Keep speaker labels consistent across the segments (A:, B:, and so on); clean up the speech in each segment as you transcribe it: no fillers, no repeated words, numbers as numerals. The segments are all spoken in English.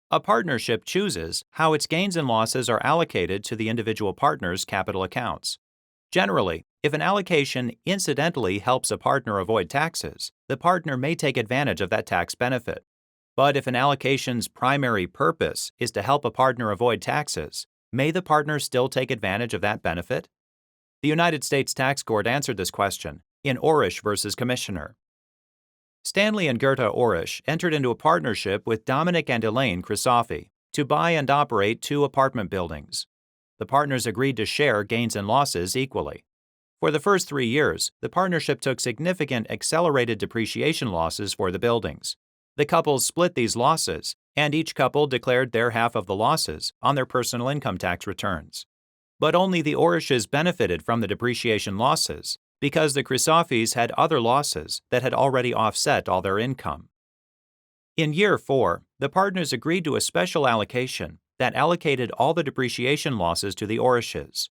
A: A partnership chooses how its gains and losses are allocated to the individual partner's capital accounts. Generally, if an allocation incidentally helps a partner avoid taxes, the partner may take advantage of that tax benefit. But if an allocation's primary purpose is to help a partner avoid taxes, may the partner still take advantage of that benefit? The United States Tax Court answered this question in Orrisch versus Commissioner. Stanley and Gerta Orrisch entered into a partnership with Domonick and Elaine Crisafi to buy and operate 2 apartment buildings. The partners agreed to share gains and losses equally. For the first 3 years, the partnership took significant accelerated depreciation losses for the buildings. The couples split these losses, and each couple declared their half of the losses on their personal income tax returns. But only the Orrisches benefited from the depreciation losses because the Crisafis had other losses that had already offset all their income. In year 4, the partners agreed to a special allocation that allocated all the depreciation losses to the Orrisches.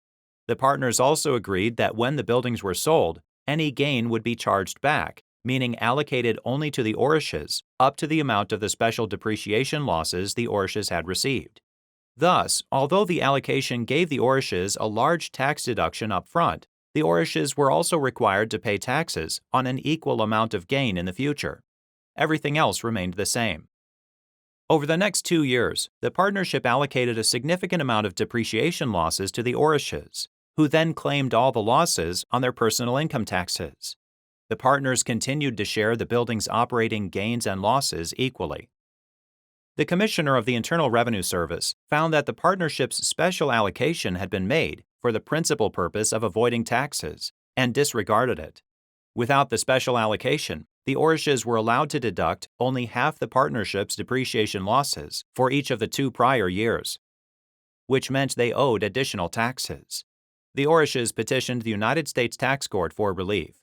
A: The partners also agreed that when the buildings were sold, any gain would be charged back, meaning allocated only to the Orrisches up to the amount of the special depreciation losses the Orrisches had received. Thus, although the allocation gave the Orrisches a large tax deduction up front, the Orrisches were also required to pay taxes on an equal amount of gain in the future. Everything else remained the same. Over the next 2 years, the partnership allocated a significant amount of depreciation losses to the Orrisches, who then claimed all the losses on their personal income taxes. The partners continued to share the building's operating gains and losses equally. The Commissioner of the Internal Revenue Service found that the partnership's special allocation had been made for the principal purpose of avoiding taxes and disregarded it. Without the special allocation, the Orrisches were allowed to deduct only half the partnership's depreciation losses for each of the 2 prior years, which meant they owed additional taxes. The Orrisches petitioned the United States Tax Court for relief.